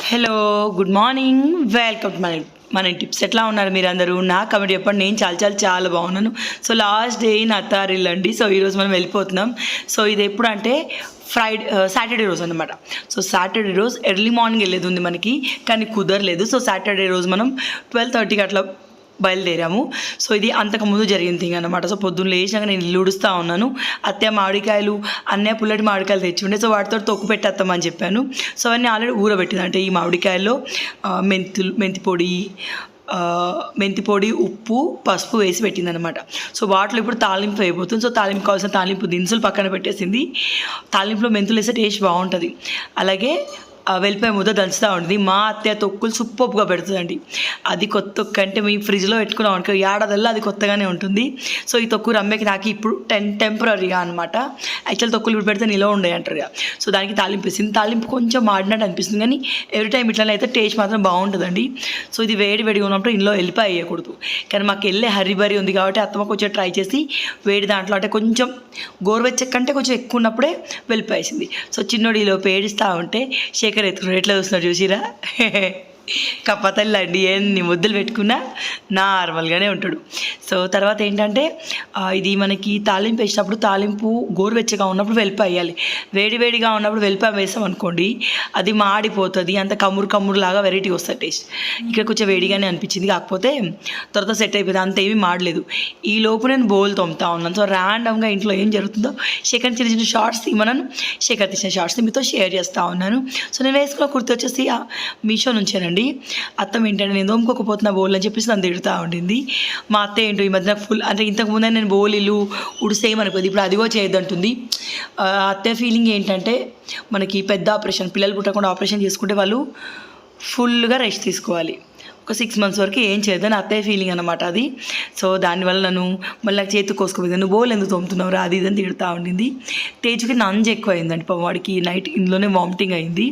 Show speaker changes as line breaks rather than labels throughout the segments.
Hello, good morning, welcome to మన tips. ఎట్లా ఉన్నారు మీరు అందరూ? నా కమెంట్ చెప్పండి. నేను చాలా బాగున్నాను. సో లాస్ట్ డే నా అత్తారిల్లు అండి. సో ఈరోజు మనం వెళ్ళిపోతున్నాం. సో ఇది ఎప్పుడు అంటే సాటర్డే రోజు అనమాట. సో సాటర్డే రోజు ఎర్లీ మార్నింగ్ వెళ్ళేది ఉంది మనకి, కానీ కుదరలేదు. సో సాటర్డే రోజు మనం 12:30కి అట్లా బయలుదేరాము. సో ఇది అంతకుముందు జరిగిన థింగ్ అనమాట. సో పొద్దున్న లేచినాక నేను ఇల్లు ఉడుస్తూ ఉన్నాను. అత్తయ్య మామిడికాయలు, అన్నయ్య పుల్లటి మామిడికాయలు తెచ్చి సో వాటితో తొక్కు పెట్టేస్తామని చెప్పాను. సో అవన్నీ ఆల్రెడీ ఊరబెట్టింది. అంటే ఈ మామిడికాయల్లో మెంతి పొడి, ఉప్పు, పసుపు వేసి పెట్టిందనమాట. సో వాటిలో ఇప్పుడు తాలింపు అయిపోతుంది. సో తాలింపు కావాల్సిన తాలింపు దినుసులు పక్కన పెట్టేసింది. తాలింపులో మెంతులు వేస్తే టేస్ట్ బాగుంటుంది. అలాగే వెల్లిపాయ ముద్ద దంచుతూ ఉంటుంది. మా అత్తయ్య తొక్కులు సూపర్గా పెడుతుందండి. అది కొత్త తొక్కు అంటే మీ ఫ్రిడ్జ్లో పెట్టుకున్నాం అనుకో ఏడాదల్లా అది కొత్తగానే ఉంటుంది. సో ఈ తొక్కు రమ్మకి నాకు ఇప్పుడు టెంపరీగా అనమాట. యాక్చువల్ తొక్కులు ఇప్పుడు పెడితే నిలవ ఉండే అంటారు కదా. సో దానికి తాలింపు వేసింది. తాలింపు కొంచెం మాడినట్టు అనిపిస్తుంది, కానీ ఎవ్రీ టైం ఇట్లనే అయితే టేస్ట్ మాత్రం బాగుంటుందండి. సో ఇది వేడిగా ఉన్నప్పుడు ఇంట్లో వెల్లిపాయ వేయకూడదు. కానీ మాకు వెళ్ళే హరిబరి ఉంది కాబట్టి అత్తమ్మ కొంచెం ట్రై చేసి వేడి దాంట్లో అంటే కొంచెం గోరువెచ్చ కంటే కొంచెం ఎక్కువ ఉన్నప్పుడే వెల్లిపాయ వేసింది. సో చిన్నోడిలో పేడిస్తూ ఉంటే శేఖర్ ఎత్తుకున్నాడు. ఎట్లా చూస్తున్నాడు చూసిరా? కప్పతల్లి అండి, ఎన్ని ముద్దులు పెట్టుకున్నా నార్మల్గానే ఉంటాడు. సో తర్వాత ఏంటంటే ఇది మనకి తాలింపు వేసినప్పుడు తాలింపు గోరువెచ్చగా ఉన్నప్పుడు వెల్లిపాయ వేయాలి. వేడిగా ఉన్నప్పుడు వెల్లిపాయ వేసాం అనుకోండి అది మాడిపోతుంది. అంత కమ్మురు లాగా వెరైటీ వస్తుంది టేస్ట్. ఇక్కడ కొంచెం వేడిగానే అనిపించింది, కాకపోతే తర్వాత సెట్ అయిపోయింది. అంత ఏమీ మాడలేదు. ఈ లోపు నేను బోల్ తోముతా ఉన్నాను. సో ర్యాండమ్గా ఇంట్లో ఏం జరుగుతుందో శేఖర్ చిన్న షార్ట్స్ తీమన్నాను. శేఖర్ తీసిన షార్ట్స్ మీతో షేర్ చేస్తూ ఉన్నాను. సో నేను వేసుకున్న కుర్తి వచ్చేసి మీషో నుంచేనండి. అత్తమ్మ ఏంటంటే నేను దోముకోకపోతున్నా బోల్ అని చెప్పేసి నన్ను తిడుతూ ఉండింది. మా అత్త ఏంటో ఈ మధ్యన ఫుల్ అంటే ఇంతకుముందే నేను బోలీలు ఉడిసేయమనుకోదు, ఇప్పుడు అదిగో చేయొద్దంటుంది. అత్త ఫీలింగ్ ఏంటంటే మనకి పెద్ద ఆపరేషన్, పిల్లలు పుట్టకుండా ఆపరేషన్ చేసుకుంటే వాళ్ళు ఫుల్గా రెస్ట్ తీసుకోవాలి. ఒక 6 months వరకు ఏం చేయొద్దని అత్తయ్య ఫీలింగ్ అనమాట అది. సో దానివల్ల నన్ను మళ్ళీ నాకు చేతికి కోసుకోపోయింది. నువ్వు బోల్ ఎందుకు తోముతున్నావు అది ఇదని తిడుతూ ఉండింది. తేజుకి నంజు ఎక్కువ అయిందండి. వాడికి నైట్ ఇందులోనే వామిటింగ్ అయింది.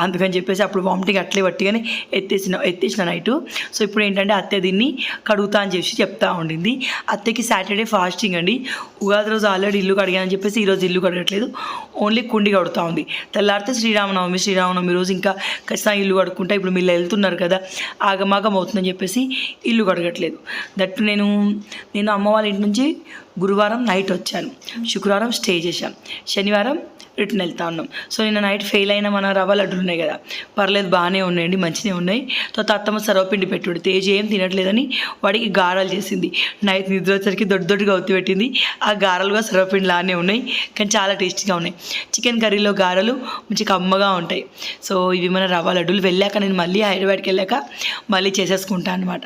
అందుకని చెప్పేసి అప్పుడు వామిటింగ్ అట్లే పట్టిగానే ఎత్తేసిన నైటు. సో ఇప్పుడు ఏంటంటే అత్తయ్య దీన్ని కడుగుతా అని చెప్పి చెప్తా ఉండింది. అత్తయ్యకి సాటర్డే ఫాస్టింగ్ అండి. ఉగాది రోజు ఆల్రెడీ ఇల్లు కడిగానని చెప్పేసి ఈరోజు ఇల్లు కడగట్లేదు, ఓన్లీ కుండి కడుగుతూ ఉంది. తెల్లారితే శ్రీరామనవమి రోజు ఇంకా ఖచ్చితంగా ఇల్లు కడుక్కుంటా. ఇప్పుడు మీరు వెళ్తున్నారు కదా, ఆగమాగం అవుతుందని చెప్పేసి ఇల్లు కడగట్లేదు. దట్టు నేను అమ్మ వాళ్ళ ఇంటి నుంచి గురువారం నైట్ వచ్చాను, శుక్రవారం స్టే చేశాం, శనివారం రిటర్న్ వెళ్తా ఉన్నాం. సో నిన్న నైట్ ఫెయిల్ అయిన మన రవ్వ లడ్డులు ఉన్నాయి కదా, పర్లేదు బాగానే ఉన్నాయండి, మంచిగా ఉన్నాయి. తర్వాత అత్తమ్మ సర్వపిండి పెట్టుడు. తేజ్ ఏం తినట్లేదని వాడికి గారాలు చేసింది. నైట్ నిద్ర వచ్చరికి దొడ్డుగా ఒత్తి పెట్టింది. ఆ గారాలుగా సర్వపిండి లానే ఉన్నాయి, కానీ చాలా టేస్టీగా ఉన్నాయి. చికెన్ కర్రీలో గారెలు మంచి కమ్మగా ఉంటాయి. సో ఇవి మన రవ్వ లడ్డులు. వెళ్ళాక నేను మళ్ళీ హైదరాబాద్కి వెళ్ళాక మళ్ళీ చేసేసుకుంటాను అనమాట.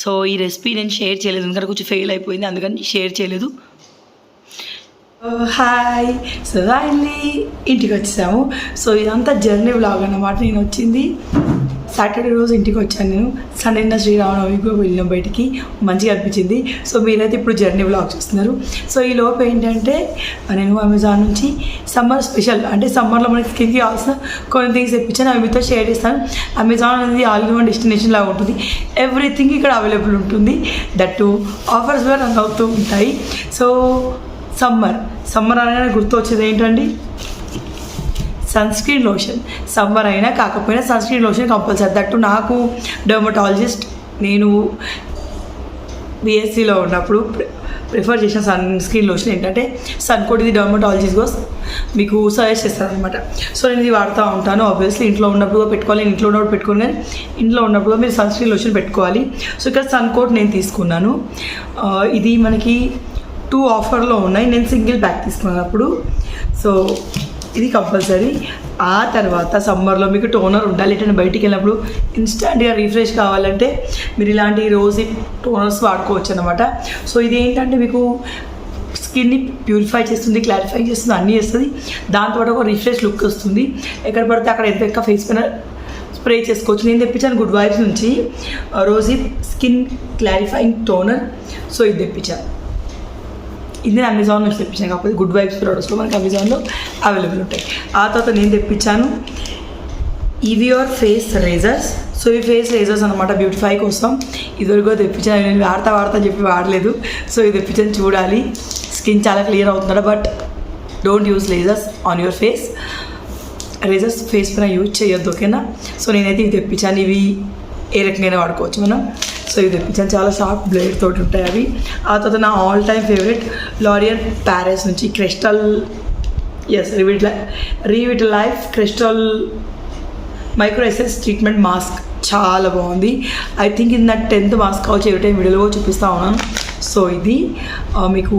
సో ఈ రెసిపీ నేను షేర్ చేయలేదు, ఎందుకంటే కొంచెం ఫెయిల్ అయిపోయింది, అందుకని షేర్ చేయలేదు. హాయ్, సో ఫైనల్లీ ఇంటికి వచ్చేసాము. సో ఇదంతా జర్నీ వ్లాగ్ అన్నమాట. నేను వచ్చింది సాటర్డే రోజు ఇంటికి వచ్చాను. నేను సండే శ్రీరామనవమికి వెళ్ళిన బయటికి మంచిగా అనిపించింది. సో మీరైతే ఇప్పుడు జర్నీ వ్లాగ్ చూస్తున్నారు. సో ఈ లోపు ఏంటంటే నేను అమెజాన్ నుంచి సమ్మర్ స్పెషల్ అంటే సమ్మర్లో మనకి స్కిన్కి కావాల్సిన కొన్ని థింగ్స్ తెప్పించాను, అవి మీతో షేర్ చేస్తాను. అమెజాన్ అనేది ఆల్ ఇన్ వన్ డెస్టినేషన్ లాగా ఉంటుంది. ఎవ్రీథింగ్ ఇక్కడ అవైలబుల్ ఉంటుంది. దట్టు ఆఫర్స్ కూడా రన్ అవుతూ ఉంటాయి. సో సమ్మర్ అనగానే గుర్తు వచ్చేది ఏంటండి? Sunscreen lotion. సమ్మర్ అయినా కాకపోయినా సన్స్క్రీన్ లోషన్ కంపల్సరీ. దట్టు నాకు డర్మటాలజిస్ట్, నేను బీఎస్సీలో ఉన్నప్పుడు ప్రిఫర్ చేసిన సన్స్క్రీన్ లోషన్ ఏంటంటే సన్కోట్. ఇది డర్మటాలజిస్ట్ కోసం మీకు సజెస్ట్ చేస్తారనమాట. సో నేను ఇది వాడుతూ ఉంటాను. ఆబ్వియస్లీ ఇంట్లో ఉన్నప్పుడు పెట్టుకోవాలి, ఇంట్లో ఉన్నప్పుడు పెట్టుకోను, కానీ ఇంట్లో ఉన్నప్పుడు మీరు సన్స్క్రీన్ లోషన్ పెట్టుకోవాలి. సో ఇక్కడ సన్కోట్ నేను తీసుకున్నాను. ఇది మనకి 2 ఆఫర్లో ఉన్నాయి. నేను సింగిల్ ప్యాక్ తీసుకున్నప్పుడు. సో ఇది కంపల్సరీ. ఆ తర్వాత సమ్మర్లో మీకు టోనర్ ఉండాలి. ఎటైనా బయటికి వెళ్ళినప్పుడు ఇన్స్టెంట్గా రిఫ్రెష్ కావాలంటే మీరు ఇలాంటి రోజీ టోనర్స్ వాడుకోవచ్చు అనమాట. సో ఇది ఏంటంటే మీకు స్కిన్ని ప్యూరిఫై చేస్తుంది, క్లారిఫై చేస్తుంది, అన్నీ చేస్తుంది. దాంతోపాటు ఒక రిఫ్రెష్ లుక్ వస్తుంది. ఎక్కడ పడితే అక్కడ ఎంత ఫేస్ పైన స్ప్రే చేసుకోవచ్చు. నేను తెప్పించాను గుడ్ వైబ్స్ నుంచి rosy skin clarifying toner. So ఇది తెప్పించాను. ఇది నేను అమెజాన్ నుంచి తెప్పించాను, కాకపోతే గుడ్ వైబ్స్ ప్రోడక్ట్స్లో మనకి అమెజాన్లో అవైలబుల్ ఉంటాయి. ఆ తర్వాత నేను తెప్పించాను ఈవియోర్ ఫేస్ రేజర్స్. సో ఈ ఫేస్ రేజర్స్ అనమాట బ్యూటిఫై కోసం. ఇదివరకు తెప్పించాను, నేను వాడతా చెప్పి వాడలేదు. సో ఇది తెప్పించాను, చూడాలి. స్కిన్ చాలా క్లియర్ అవుతున్నాడు, but don't use lasers on your face. Razor's face పైన యూజ్ చేయొద్దు, ఓకేనా. సో నేనైతే ఇవి తెప్పించాను. ఇవి ఏ రకంగా వాడుకోవచ్చు మనం. సో ఇవి తెప్పించాను, చాలా షార్ప్ బ్లేడ్ తోటి ఉంటాయి అవి. ఆ తర్వాత నా all time favourite L'Oreal Paris నుంచి crystal revitalift crystal micro essence treatment mask చాలా బాగుంది. ఐ థింక్ ఇది నా 10th మాస్క్ కావచ్చు, ఎవరి టైం వీడియోలో చూపిస్తూ ఉన్నాను. సో ఇది మీకు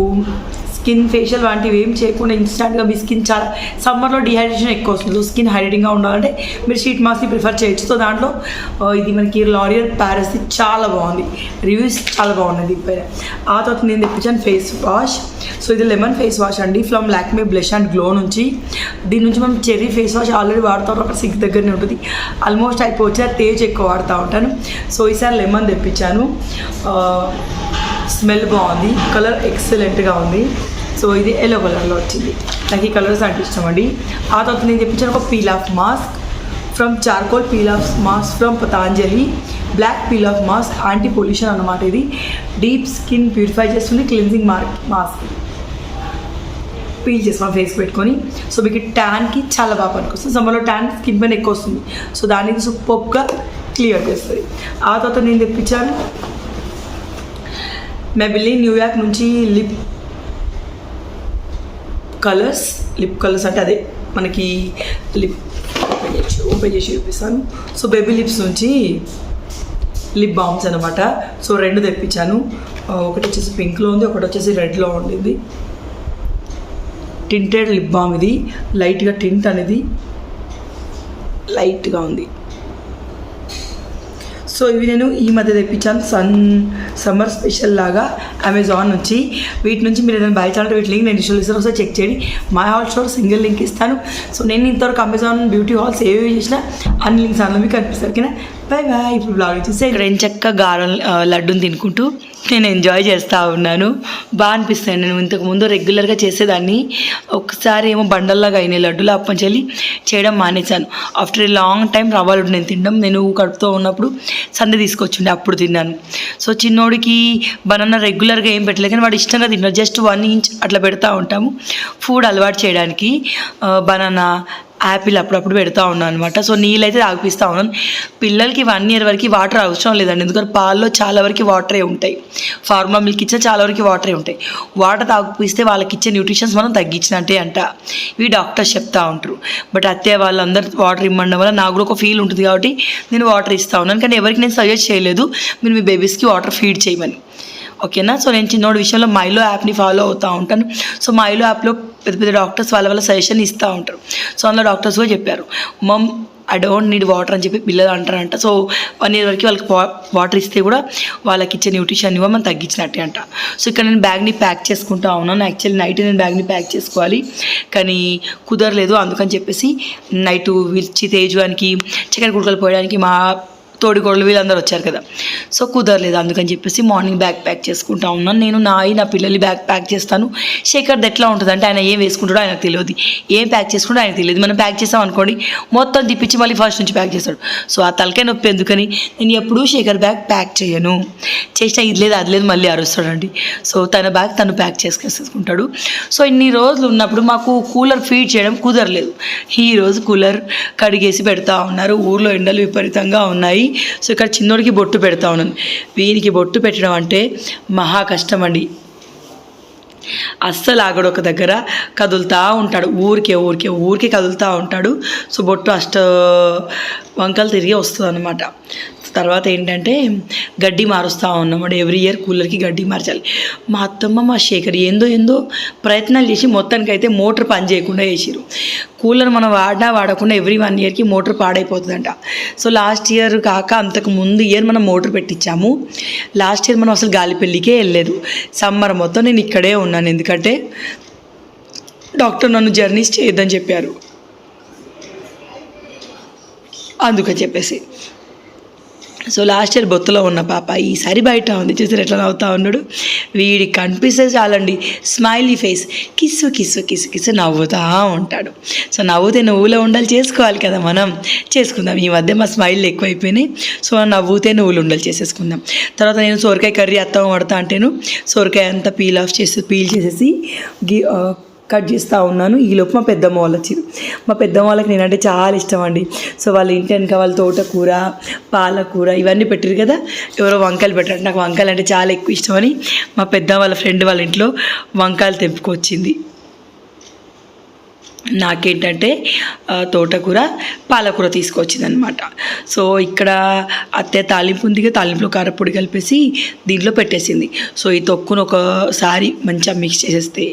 స్కిన్ ఫేషియల్ వంటివి ఏం చేయకుండా ఇన్స్టాంట్గా మీ స్కిన్ చాలా సమ్మర్లో డిహైడ్రేషన్ ఎక్కువ వస్తుంది. సో స్కిన్ హైడ్రేటింగ్గా ఉండాలంటే మీరు షీట్ మాస్క్ని ప్రిఫర్ చేయొచ్చు. సో దాంట్లో ఇది మనకి లారియల్ ప్యారిస్ చాలా బాగుంది, రివ్యూస్ చాలా బాగున్నాయి దీనిపైన. ఆ తర్వాత నేను తెప్పించాను ఫేస్ వాష్. సో ఇది లెమన్ ఫేస్ వాష్ అండి, from Lakme blush and glow నుంచి. దీని నుంచి మనం చెర్రీ ఫేస్ వాష్ ఆల్రెడీ వాడుతాం, అక్కడ 6 దగ్గరనే ఉంటుంది. ఆల్మోస్ట్ అయిపోవచ్చు, తేజ్ ఎక్కువ వాడుతూ ఉంటాను. సో ఈసారి లెమన్ తెప్పించాను. స్మెల్ బాగుంది, కలర్ ఎక్సలెంట్గా ఉంది. సో ఇది ఎల్లో కలర్లో వచ్చింది, నాకు ఈ కలర్స్ అంటే ఇష్టం అండి. ఆ తర్వాత నేను తెప్పించాను ఒక peel off mask from charcoal peel off mask from Patanjali black peel off mask, anti pollution అన్నమాట. ఇది డీప్ స్కిన్ ప్యూరిఫై చేస్తుంది, క్లిన్జింగ్ మాస్క్ పీల్ చేస్తాం ఫేస్ పెట్టుకొని. సో మీకు ట్యాన్కి చాలా బాగా పనికొస్తుంది. సమ్మర్లో ట్యాన్ స్కిన్ పైన ఎక్కువ వస్తుంది, సో దానికి సూపర్గా క్లియర్ చేస్తుంది. ఆ తర్వాత నేను తెప్పించాను మెబిలిన్ న్యూయార్క్ నుంచి లిప్ కలర్స్ అంటే అదే మనకి లిప్ ఓపెన్ చేసి చూపిస్తాను. సో బేబీ లిప్స్ నుంచి లిప్ బామ్స్ అనమాట. సో 2 తెప్పించాను, ఒకటి వచ్చేసి పింక్లో ఉంది, ఒకటి వచ్చేసి రెడ్లో ఉండింది. టింటెడ్ లిప్ బామ్, ఇది లైట్గా టింట్ అనేది లైట్గా ఉంది. సో ఇవి నేను ఈ మధ్య తెప్పించాను సమ్మర్ స్పెషల్ లాగా అమెజాన్ నుంచి. వీటి నుంచి మీరు ఏదైనా బై చేయాలంటే వీటి లింక్ నేను డిస్క్రిప్షన్లో ఒకసారి చెక్ చేయండి. My hall store single link ఇస్తాను. సో నేను ఇంతవరకు అమెజాన్ బ్యూటీ హాల్స్ ఏవి చేసినా అన్ని లింక్స్ అందులో మీకు కనిపిస్తారు, ఓకేనా. Bye bye. ఇప్పుడు బ్లాగ్ చూస్తే ఇక్కడ ఎంచక్క గారం లడ్డూని తినుకుంటూ నేను ఎంజాయ్ చేస్తూ ఉన్నాను. బాగా అనిపిస్తాయి. నేను ఇంతకుముందు రెగ్యులర్గా చేసేదాన్ని, ఒకసారి ఏమో బండల్లాగా అయినాయి లడ్డూలు, అప్పచెల్లి చేయడం మానేశాను. ఆఫ్టర్ ఏ లాంగ్ టైం రవ్వ లడ్డు నేను తినడం. నేను కడుపుతో ఉన్నప్పుడు సండే తీసుకొచ్చిండే, అప్పుడు తిన్నాను. సో చిన్నోడికి బనానా రెగ్యులర్గా ఏం పెట్టలేదు, కానీ వాడు ఇష్టంగా తిన్నాడు. జస్ట్ 1 ఇంచ్ అట్లా పెడతా ఉంటాము ఫుడ్ అలవాటు చేయడానికి. బనానా, యాపిల్ అప్పుడప్పుడు పెడతా ఉన్నాను అనమాట. సో నీళ్ళు అయితే తాగిపిస్తూ ఉన్నాను. పిల్లలకి 1 year వరకు వాటర్ అవసరం లేదండి, ఎందుకంటే పాల్లో చాలా వరకు వాటరే ఉంటాయి. ఫార్ములా మిల్క్ ఇచ్చే చాలా వరకు వాటరే ఉంటాయి. వాటర్ తాగిపిస్తే వాళ్ళకి ఇచ్చే న్యూట్రిషన్స్ మనం తగ్గించినట్టే అంట, ఇవి డాక్టర్స్ చెప్తా ఉంటారు. బట్ అత్తయ్య వాళ్ళందరూ వాటర్ ఇవ్వడం వల్ల నాకు కూడా ఒక ఫీల్ ఉంటుంది కాబట్టి నేను వాటర్ ఇస్తూ ఉన్నాను. కానీ ఎవరికి నేను సజెస్ట్ చేయలేదు మీరు మీ బేబీస్కి వాటర్ ఫీడ్ చేయమని, ఓకేనా. సో నేను చిన్నోడి విషయంలో మైలో యాప్ని ఫాలో అవుతూ ఉంటాను. సో మైలో యాప్లో పెద్ద పెద్ద డాక్టర్స్ వాళ్ళ సజెషన్ ఇస్తూ ఉంటారు. సో అందులో డాక్టర్స్ కూడా చెప్పారు, మమ్ ఐ డోంట్ నీడ్ వాటర్ అని చెప్పి పిల్లలు అంటారంట. సో 1 year వరకు వాళ్ళకి వాటర్ ఇస్తే కూడా వాళ్ళకి ఇచ్చే న్యూట్రిషన్ ఇవ్వ మనం తగ్గించినట్టే అంట. సో ఇక్కడ నేను బ్యాగ్ని ప్యాక్ చేసుకుంటా ఉన్నాను. యాక్చువల్లీ నైట్ నేను బ్యాగ్ని ప్యాక్ చేసుకోవాలి, కానీ కుదరలేదు. అందుకని చెప్పేసి నైట్ విచ్చి తేజువానికి చికెన్ కుడుకలు పోయడానికి మా తోడికోడలు వీళ్ళందరూ వచ్చారు కదా, సో కుదరలేదు. అందుకని చెప్పేసి మార్నింగ్ బ్యాగ్ ప్యాక్ చేసుకుంటా ఉన్నాను. నేను నా పిల్లలు బ్యాగ్ ప్యాక్ చేస్తాను. శేఖర్ది ఎట్లా ఉంటుంది అంటే ఆయన ఏం వేసుకుంటాడో ఆయనకు తెలియదు, ఏం ప్యాక్ చేసుకుంటాడో ఆయనకు తెలియదు. మనం ప్యాక్ చేస్తాం అనుకోండి మొత్తం తిప్పించి మళ్ళీ ఫస్ట్ నుంచి ప్యాక్ చేస్తాడు. సో ఆ తలకాయ నొప్పి ఎందుకని నేను ఎప్పుడూ శేఖర్ బ్యాగ్ ప్యాక్ చేయను. చేసినా ఇది లేదు అది లేదు మళ్ళీ అరుస్తాడండి. సో తన బ్యాగ్ తను ప్యాక్ చేసుకుంటాడు. సో ఇన్ని రోజులు ఉన్నప్పుడు మాకు కూలర్ ఫీడ్ చేయడం కుదరలేదు. ఈరోజు కూలర్ కడిగేసి పెడతా ఉన్నారు. ఊర్లో ఎండలు విపరీతంగా ఉన్నాయి. సో ఇక్కడ చిన్నోడికి బొట్టు పెడతా ఉన్నాను. వీనికి బొట్టు పెట్టడం అంటే మహా కష్టం అండి. అస్సలు ఆగడు, ఒక దగ్గర కదులుతూ ఉంటాడు, ఊరికే కదులుతూ ఉంటాడు. సో బొట్టు వంకలు తిరిగి వస్తుంది అన్నమాట. తర్వాత ఏంటంటే గడ్డి మారుస్తూ ఉన్నాం. ఎవ్రీ ఇయర్ కూలర్కి గడ్డి మార్చాలి. మా అత్తమ్మ మా శేఖర్ ఏందో ప్రయత్నాలు చేసి మొత్తానికైతే మోటార్ పని చేయకుండా చేసిరు. కూలర్ మనం వాడకుండా ఎవ్రీ 1 yearకి మోటార్ పాడైపోతుందంట. సో లాస్ట్ ఇయర్ కాక అంతకు ముందు ఇయర్ మనం మోటార్ పెట్టించాము. లాస్ట్ ఇయర్ మనం అసలు గాలిపల్లికే వెళ్ళలేదు. సమ్మర్ మొత్తం నేను ఇక్కడే ఉన్నాను, ఎందుకంటే డాక్టర్ నన్ను జర్నీస్ చేయొద్దని చెప్పారు. అందుకని చెప్పేసి సో లాస్ట్ ఇయర్ బొత్తులో ఉన్న పాప ఈసారి బయట ఉంది. చూసారు ఎట్లా నవ్వుతా ఉన్నాడు. వీడికి కనిపిస్తే చాలండి స్మైలీ ఫేస్, కిస్సు నవ్వుతూ ఉంటాడు. సో నవ్వుతే నువ్వులో ఉండాలి చేసుకోవాలి కదా, మనం చేసుకుందాం. ఈ మధ్య మా స్మైల్ ఎక్కువైపోయినాయి. సో నవ్వుతే నువ్వులు ఉండాలి చేసేసుకుందాం. తర్వాత నేను సొరకాయ కర్రీ అత్తం పడతా అంటేను సొరకాయ అంతా పీల్ చేసేసి కట్ చేస్తూ ఉన్నాను. ఈలోపు మా పెద్దమ్మ వాళ్ళు వచ్చారు. మా పెద్దమ్మ వాళ్ళకి నేనంటే చాలా ఇష్టం అండి. సో వాళ్ళ ఇంటి వెనక వాళ్ళ తోటకూర, పాలకూర ఇవన్నీ పెట్టారు కదా, ఎవరో వంకాయలు పెట్టారు. నాకు వంకాయలు అంటే చాలా ఎక్కువ ఇష్టమని మా పెద్దమ్మ వాళ్ళ ఫ్రెండ్ వాళ్ళ ఇంట్లో వంకాయలు తెంపుకొచ్చింది. నాకేంటంటే తోటకూర, పాలకూర తీసుకొచ్చింది అనమాట. సో ఇక్కడ అత్తయ్య తాలింపు ఉంది కదా, తాలింపులో కారపొడి కలిపేసి దీంట్లో పెట్టేసింది. సో ఈ తొక్కును ఒకసారి మంచిగా మిక్స్ చేసేస్తే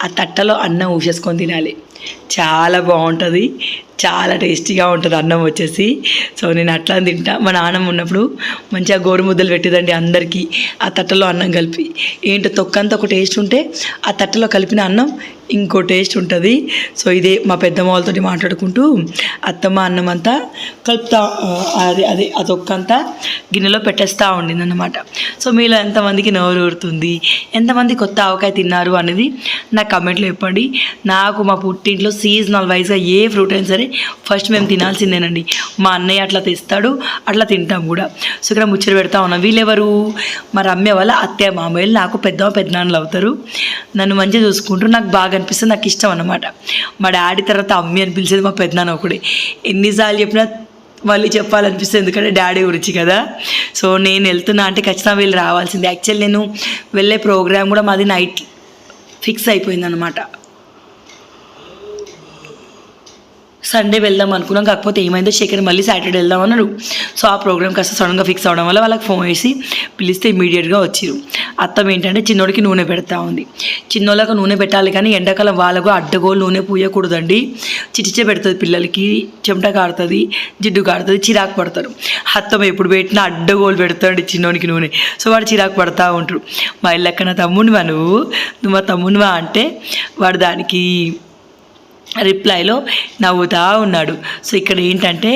ఆ తట్టలో అన్నం ఊసేసుకొని తినాలి. చాలా బాగుంటుంది, చాలా టేస్టీగా ఉంటుంది అన్నం వచ్చేసి. సో నేను అట్లా తింటా. మా నాన్నమ్మ ఉన్నప్పుడు మంచిగా గోరుముద్దలు పెట్టేదండి అందరికీ ఆ తట్టలో అన్నం కలిపి. ఏంటో తొక్కంతా ఒక టేస్ట్ ఉంటే ఆ తట్టలో కలిపిన అన్నం ఇంకో టేస్ట్ ఉంటుంది. సో ఇదే మా పెద్దమ్మ వాళ్ళతో మాట్లాడుకుంటూ అత్తమ్మ అన్నం అంతా కలుపుతా, అదే ఆ తొక్కంతా గిన్నెలో పెట్టేస్తూ ఉండింది అన్నమాట. సో మీలో ఎంతమందికి నోరు ఊరుతుంది, ఎంతమంది కొత్త ఆవకాయ తిన్నారు అనేది నాకు కమెంట్లో చెప్పండి. నాకు మా పుట్టింట్లో సీజనల్ వైజ్గా ఏ ఫ్రూట్ అయినా సరే ఫస్ట్ మేము తినాల్సిందేనండి. మా అన్నయ్య అట్లా తెస్తాడు, అట్లా తింటాం కూడా. సో ఇక్కడ ముచ్చట పెడతా ఉన్నాం. వీళ్ళెవరు, మా రమ్య వాళ్ళ అత్తయ్య మామయ్యలు. నాకు పెద్దనాన్నలు అవుతారు. నన్ను మంచిగా చూసుకుంటారు. నాకు బాగా అనిపిస్తుంది, నాకు ఇష్టం అన్నమాట. మా డాడీ తర్వాత అమ్మి అని పిలిచేది మా పెద్దనాన్న ఒకడే. ఎన్నిసార్లు చెప్పినా మళ్ళీ చెప్పాలనిపిస్తుంది, ఎందుకంటే డాడీ గురించి కదా. సో నేను వెళ్తున్నా అంటే ఖచ్చితంగా వీళ్ళు రావాల్సింది. యాక్చువల్లీ నేను వెళ్ళే ప్రోగ్రామ్ కూడా మాది నైట్ ఫిక్స్ అయిపోయిందనమాట. సండే వెళ్దాం అనుకున్నాం, కాకపోతే ఏమైందో శేఖర్ మళ్ళీ సాటర్డే వెళ్దాం అన్నాడు. సో ఆ ప్రోగ్రామ్ కాస్త సడన్గా ఫిక్స్ అవడం వల్ల వాళ్ళకి ఫోన్ చేసి పిలిస్తే ఇమీడియట్గా వచ్చిరు. అత్తం ఏంటంటే చిన్నోడికి నూనె పెడతా ఉంది. చిన్నోళ్ళకు నూనె పెట్టాలి కానీ ఎండాకాలం వాళ్ళకు అడ్డగోలు నూనె పూయకూడదండి. చిటిచే పెడుతుంది, పిల్లలకి చెమట కారుతుంది, జిడ్డు కారుతుంది, చిరాకు పడతారు. అత్తం ఎప్పుడు పెట్టినా అడ్డగోలు పెడతాడు చిన్నోనికి నూనె. సో వాడు చిరాకు పడతా ఉంటారు. మా ఇల్లక్క నా తమ్మునివా, నువ్వు మా తమ్మునివా అంటే వాడు దానికి రిప్లైలో నవ్వుతూ ఉన్నాడు. సో ఇక్కడ ఏంటంటే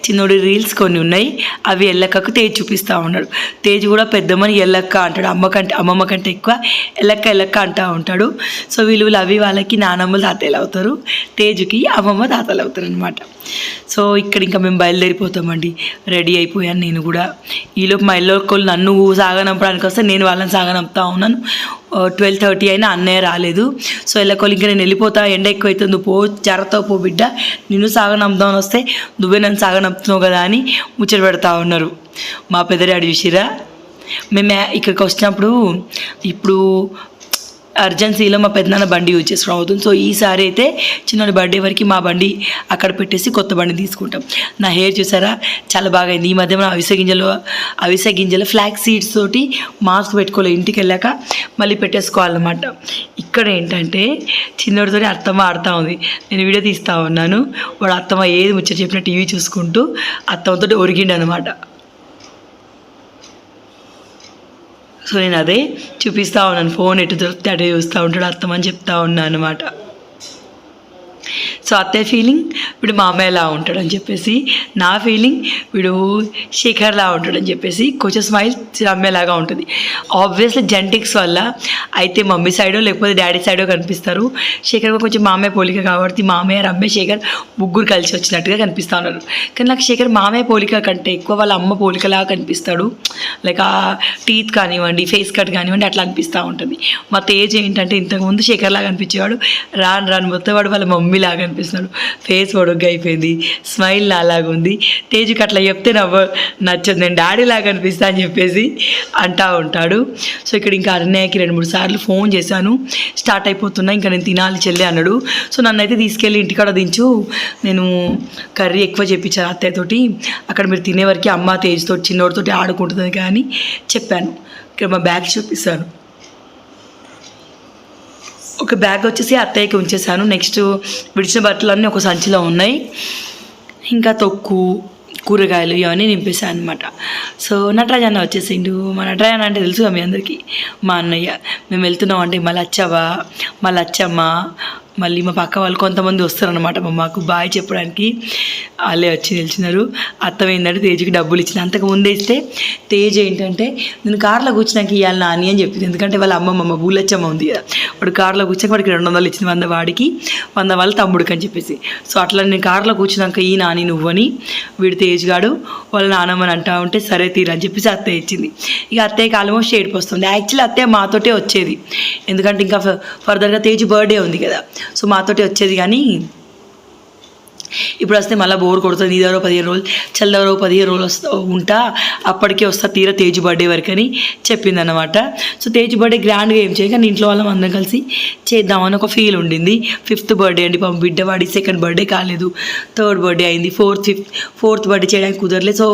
చిన్నోడి రీల్స్ కొన్ని ఉన్నాయి, అవి ఎల్లక్కకు తేజ్ చూపిస్తూ ఉన్నాడు. తేజ్ కూడా పెద్దమ్మని ఎల్లక్క అంటాడు, అమ్మమ్మ కంటే ఎక్కువ ఎల్లక్క అంటూ ఉంటాడు. సో వీళ్ళు అవి వాళ్ళకి నానమ్మలు తాతయ్యలు అవుతారు, తేజుకి అమ్మమ్మ తాతలు అవుతారు అనమాట. సో ఇక్కడ ఇంకా మేము బయలుదేరిపోతామండి. రెడీ అయిపోయాను నేను కూడా. ఈలోపు మా ఎల్లొక్కళ్ళు నన్ను సాగనంపడానికి వస్తే నేను వాళ్ళని సాగనంపుతా ఉన్నాను. 12:30 అయినా అన్నయ్య రాలేదు. సో ఎల్లకొల్లు ఇంకా నేను వెళ్ళిపోతా, ఎండ ఎక్కువ అవుతుంది, పో జరతో పో బిడ్డ, నిన్ను సాగనంపుదామని వస్తే నువ్వే నన్ను సాగనంపుతున్నావు కదా అని ముచ్చట పెడతా ఉన్నారు. మా పెద్దడాడి చూసిరా, మేము ఇక్కడికి వచ్చినప్పుడు ఇప్పుడు అర్జెన్సీలో మా పెద్దనాన్న బండి యూజ్ చేసుకోవడం అవుతుంది. సో ఈసారి అయితే చిన్నోడి బర్త్డే వరకు మా బండి అక్కడ పెట్టేసి కొత్త బండి తీసుకుంటాం. నా హెయిర్ చూసారా చాలా బాగా అయింది. ఈ మధ్య మనం అవిసె గింజలు ఫ్లాక్స్ సీడ్స్ తోటి మాస్క్ పెట్టుకోలేదు, ఇంటికి వెళ్ళాక మళ్ళీ పెట్టేసుకోవాలన్నమాట. ఇక్కడ ఏంటంటే చిన్నోడితో అత్తమ్మ ఆడుతూ ఉంది, నేను వీడియో తీస్తూ ఉన్నాను. వాడు అత్తమ్మ ఏది ముచ్చట చెప్పిన టీవీ చూసుకుంటూ అత్తమ్మతో ఒరిగిండు అనమాట. సో నేను అదే చూపిస్తూ ఉన్నాను, ఫోన్ ఎటు దొరికితే అటే చూస్తూ ఉంటాడు అత్తమని చెప్తా ఉన్నాను అనమాట. సో అత్తయ్య ఫీలింగ్ వీడు మామయ్యలా ఉంటాడని చెప్పేసి, నా ఫీలింగ్ వీడు శేఖర్లా ఉంటాడని చెప్పేసి, కొంచెం స్మైల్ రమ్యలాగా ఉంటుంది. ఆబ్వియస్లీ జెనెటిక్స్ వల్ల అయితే మమ్మీ సైడో లేకపోతే డాడీ సైడో కనిపిస్తారు. శేఖర్ కొంచెం మామయ్య పోలిక కాబట్టి మామయ్య, రమ్య, శేఖర్ ముగ్గురు కలిసి వచ్చినట్టుగా కనిపిస్తూ ఉన్నారు. కానీ నాకు శేఖర్ మామయ్య పోలిక కంటే ఎక్కువ వాళ్ళ అమ్మ పోలికలాగా కనిపిస్తాడు. లైక్ ఆ టీత్ కానివ్వండి, ఫేస్ కట్ కానివ్వండి, అట్లా అనిపిస్తూ ఉంటుంది. మా తేజ్ ఏంటంటే ఇంతకుముందు శేఖర్లాగా అనిపించేవాడు, రాను మొత్తం వాడు వాళ్ళ మమ్మీలాగా అనిపిస్తున్నాడు. ఫేస్ పొడుగ్గా అయిపోయింది, స్మైల్ నాలాగా ఉంది. తేజుకి అట్లా చెప్తే నచ్చదు, నేను డాడీ లాగా అనిపిస్తా అని చెప్పేసి అంటూ ఉంటాడు. సో ఇక్కడ ఇంకా అన్నయ్యకి 2-3 సార్లు ఫోన్ చేశాను, స్టార్ట్ అయిపోతున్నా, ఇంకా నేను తినాలి చెల్లి అన్నాడు. సో నన్నైతే తీసుకెళ్ళి ఇంటికాడ దించు, నేను కర్రీ ఎక్కువ చెప్పించాను అత్తయ్యతోటి, అక్కడ మీరు తినే వరకు అమ్మ తేజ్తో చిన్నోడితోటి ఆడుకుంటుంది కానీ చెప్పాను. ఇక్కడ మా బ్యాగ్ చూపిస్తాను. ఒక బ్యాగ్ వచ్చేసి అత్తయ్యకి ఉంచేసాను. నెక్స్ట్ విడిచిన బట్టలన్నీ ఒక సంచిలో ఉన్నాయి, ఇంకా తొక్కు, కూరగాయలు ఇవన్నీ నింపేశాను అనమాట. సో నటరాజన్న వచ్చేసిండు. మా నటరాజన్న అంటే తెలుసుగా మీ అందరికీ, మా అన్నయ్య. మేము వెళ్తున్నాం అంటే మా లచ్చవ్వ, మా లచ్చమ్మ, మళ్ళీ మా పక్క వాళ్ళు కొంతమంది వస్తారనమాట మాకు బాయ్ చెప్పడానికి. వాళ్ళే వచ్చి నిలిచినారు. అర్థమైందంటే తేజ్కి డబ్బులు ఇచ్చిన. అంతకు ముందే ఇస్తే తేజ్ ఏంటంటే నేను కార్లో కూర్చున్నాక ఇవ్వాలి నాని అని చెప్పింది. ఎందుకంటే వాళ్ళ అమ్మమ్మ బూలచ్చమ్మ ఉంది కదా, వాడు కార్లో కూర్చాక వాడికి 200 ఇచ్చింది, 100 వాడికి 100 వాళ్ళ తమ్ముడికి అని చెప్పేసి. సో అట్లా నేను కార్లో కూర్చున్నాక ఈ నాని నువ్వని వీడు తేజ్ గాడు వాళ్ళ నానమ్మని అంటా ఉంటే సరే తీరని చెప్పేసి అత్తయ్య ఇచ్చింది. ఇక అత్తయ్యకి ఆల్మోస్ట్ ఏడుపు వస్తుంది. యాక్చువల్లీ అత్తయ్య మాతోటే వచ్చేది, ఎందుకంటే ఇంకా ఫర్దర్గా తేజ్ బర్త్డే ఉంది కదా, సో మాతోటి వచ్చేది. కానీ ఇప్పుడు వస్తే మళ్ళీ బోర్ కొడుతుంది. నీ దగ్గర 15 రోజులు, చల్ల దగ్గర 15 రోజులు ఉంటా, అప్పటికే వస్తా తీరా తేజ్ బర్త్డే వరకు అని చెప్పిందనమాట. సో తేజ్ బర్త్డే గ్రాండ్గా ఏం చేయ, కానీ ఇంట్లో వాళ్ళం అందరం కలిసి చేద్దామని ఒక ఫీల్ ఉండింది. 5th బర్త్డే అండి పాపం బిడ్డ, వాడి 2nd బర్త్డే కాలేదు, 3rd బర్త్డే అయింది, 4th బర్త్డే చేయడానికి కుదరలేదు. సో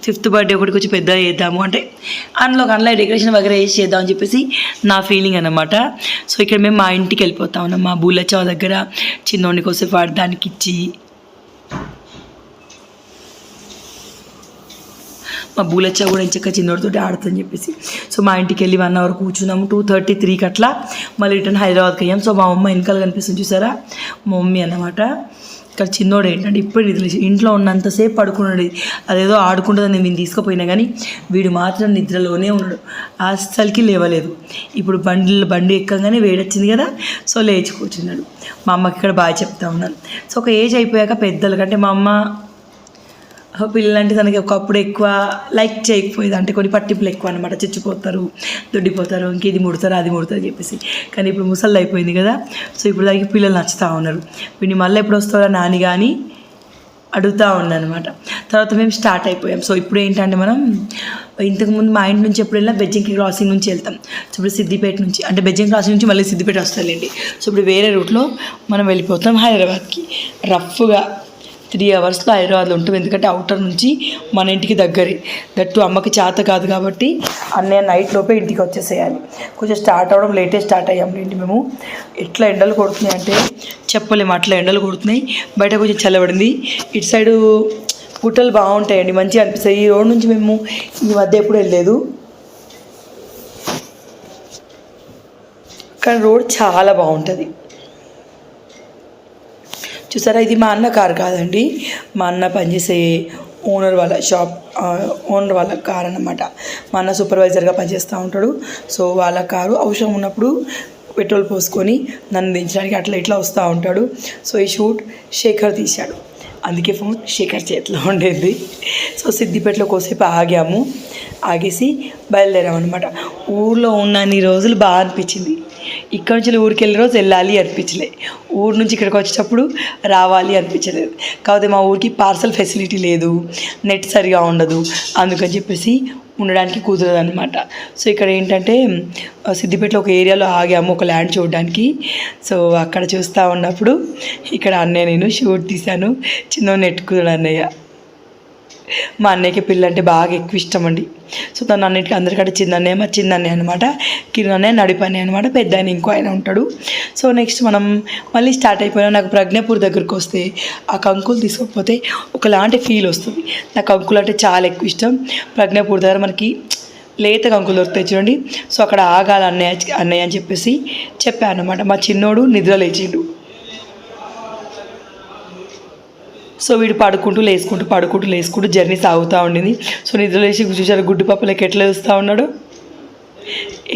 5th బర్త్డే ఒకటి కొంచెం పెద్దగా చేద్దాము అంటే అందులో డెకరేషన్ వగేరా వేసి చేద్దామని చెప్పేసి నా ఫీలింగ్ అనమాట. సో ఇక్కడ మేము మా ఇంటికి వెళ్ళిపోతా ఉన్నాం. మా బూలచ్చ దగ్గర చిన్నోడిని కోసం వాడడానికి ఇచ్చి, మా బూలచ్చ కూడా ఇంచక్క చిన్నోడితో ఆడుతుందని చెప్పేసి సో మా ఇంటికి వెళ్ళి 1 అవర్ కూర్చున్నాము. 2:33కి అట్లా మళ్ళీ రిటర్న్ హైదరాబాద్కి అయ్యాం. సో మా అమ్మ వెనకాల కనిపిస్తుంది చూసారా, మా మమ్మీ అన్నమాట. ఇక్కడ చిన్నోడు ఏంటంటే ఇప్పుడు నిద్రలేసి ఇంట్లో ఉన్నంతసేపు పడుకున్నాడు, అదేదో ఆడుకుంటుందని నేను తీసుకుపోయినా కానీ వీడు మాత్రం నిద్రలోనే ఉన్నాడు, అస్సలకి లేవలేదు. ఇప్పుడు బండి ఎక్కగానే వేడొచ్చింది కదా, సో లేచి కూర్చున్నాడు. మా అమ్మకి ఇక్కడ బాగా చెప్తా ఉన్నాను. సో ఒక ఏజ్ అయిపోయాక పెద్దలకంటే మా అమ్మ పిల్లలంటే తనకి ఒకప్పుడు ఎక్కువ లైక్ చేయకపోయేది, అంటే కొన్ని పట్టింపులు ఎక్కువ అనమాట, చచ్చిపోతారు, దొడ్డిపోతారు, ఇంక ఇది ముడతారు అది ముడతారు అని చెప్పేసి. కానీ ఇప్పుడు ముసళ్ళు అయిపోయింది కదా, సో ఇప్పుడు దానికి పిల్లలు నచ్చుతూ ఉన్నారు. వీడిని మళ్ళీ ఎప్పుడు వస్తారో నాని కానీ అడుగుతూ ఉన్నానమాట. తర్వాత మేము స్టార్ట్ అయిపోయాం. సో ఇప్పుడు ఏంటంటే మనం ఇంతకుముందు మా ఇంటి నుంచి ఎప్పుడు వెళ్ళినా బెజ్జంకి క్రాసింగ్ నుంచి వెళ్తాం. సో ఇప్పుడు సిద్దిపేట నుంచి, అంటే బెజ్జంకి క్రాసింగ్ నుంచి మళ్ళీ సిద్దిపేట వస్తాయండి. సో ఇప్పుడు వేరే రూట్లో మనం వెళ్ళిపోతాం హైదరాబాద్కి. రఫ్గా 3 అవర్స్లో హైదరాబాద్లో ఉంటాం, ఎందుకంటే అవుటర్ నుంచి మన ఇంటికి దగ్గరే. దట్టు అమ్మకి చేత కాదు కాబట్టి అన్నయ్య నైట్ లోపే ఇంటికి వచ్చేసేయాలి. కొంచెం స్టార్ట్ అవ్వడం లేటే స్టార్ట్ అయ్యాం. మేము ఎట్లా ఎండలు కొడుతున్నాయి అంటే చెప్పలేము, అట్లా ఎండలు కొడుతున్నాయి. బయట కొంచెం చల్లబడింది. ఇటు సైడు గుట్టలు బాగుంటాయండి, మంచిగా అనిపిస్తాయి. ఈ రోడ్ నుంచి మేము ఈ మధ్య ఎప్పుడు వెళ్ళలేదు, కానీ రోడ్ చాలా బాగుంటుంది. చూసారా, ఇది మా అన్న కారు కాదండి, మా అన్న పనిచేసే ఓనర్ వాళ్ళ కారు అన్నమాట. మా అన్న సూపర్వైజర్గా పనిచేస్తూ ఉంటాడు. సో వాళ్ళ కారు అవసరం ఉన్నప్పుడు పెట్రోల్ పోసుకొని నన్ను దించడానికి అట్లా ఇట్లా వస్తూ ఉంటాడు. సో ఈ షూట్ శేఖర్ తీశాడు, అందుకే ఫోన్ శేఖర్ చేతిలో ఉండేది. సో సిద్దిపేటలో కోసేపు ఆగేసి బయలుదేరామన్నమాట. ఊళ్ళో ఉన్నన్ని రోజులు బాగా అనిపించింది. ఇక్కడ నుంచి ఊరికి వెళ్ళే రోజు వెళ్ళాలి అనిపించలే, ఊరు నుంచి ఇక్కడికి వచ్చేటప్పుడు రావాలి అనిపించలేదు. కాకపోతే మా ఊరికి పార్సల్ ఫెసిలిటీ లేదు, నెట్ సరిగా ఉండదు, అందుకని చెప్పేసి ఉండడానికి కుదరదు అనమాట. సో ఇక్కడ ఏంటంటే సిద్దిపేటలో ఒక ఏరియాలో ఆగాము ఒక ల్యాండ్ చూడడానికి. సో అక్కడ చూస్తూ ఉన్నప్పుడు ఇక్కడ అన్నయ్య నేను షూట్ తీశాను. చిన్న నెట్ కుదరడు అన్నయ్య. మా అన్నయ్యకి పిల్ల అంటే బాగా ఎక్కువ ఇష్టం అండి. సో తను అన్నిటికీ అందరికంటే చిన్నన్నయ్య అనమాట, కిరణ్ అన్నయ్య నడిపన్నయ్య అనమాట, పెద్ద ఆయన ఇంకో ఆయన ఉంటాడు. సో నెక్స్ట్ మనం మళ్ళీ స్టార్ట్ అయిపోయినా. నాకు ప్రజ్ఞాపూర్ దగ్గరికి వస్తే ఆ కంకులు తీసుకోకపోతే ఒకలాంటి ఫీల్ వస్తుంది. నాకు కంకులు అంటే చాలా ఎక్కువ ఇష్టం. ప్రజ్ఞాపూర్ దగ్గర మనకి లేత కంకులు దొరుకుతాయి చూడండి. సో అక్కడ ఆగాలి అన్నయ్య అని చెప్పేసి చెప్పాను అనమాట. మా చిన్నోడు నిద్ర లేచిండు. సో వీడు పడుకుంటూ లేసుకుంటూ జర్నీ సాగుతూ ఉండింది. సో నిద్ర లేచి చూసారు గుడ్డు పప్పులకి ఎట్లా చూస్తూ ఉన్నాడు,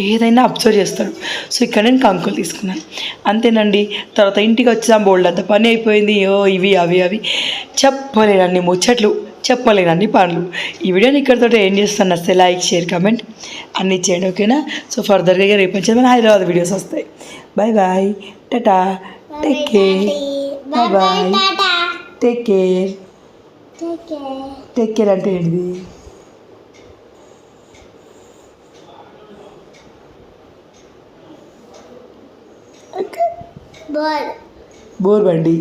ఏదైనా అబ్జర్వ్ చేస్తాడు. సో ఇక్కడ నేను కంకులు తీసుకున్నాను, అంతేనండి. తర్వాత ఇంటికి వచ్చాం, బోల్డ్ అంత పని అయిపోయింది. ఇవి అవి చెప్పలేనన్ని ముచ్చట్లు, చెప్పలేనన్ని పనులు. ఈ వీడియోని ఇక్కడితో ఏం చేస్తాను నచ్చితే లైక్ షేర్ కామెంట్ అన్నీ చేయండి, ఓకేనా. సో ఫర్దర్గా రేపు నుంచి మన హైదరాబాద్ వీడియోస్ వస్తాయి. Bye bye, tata, take care, bye bye, take care అంటే ఏంటిది? బోర్ బండి.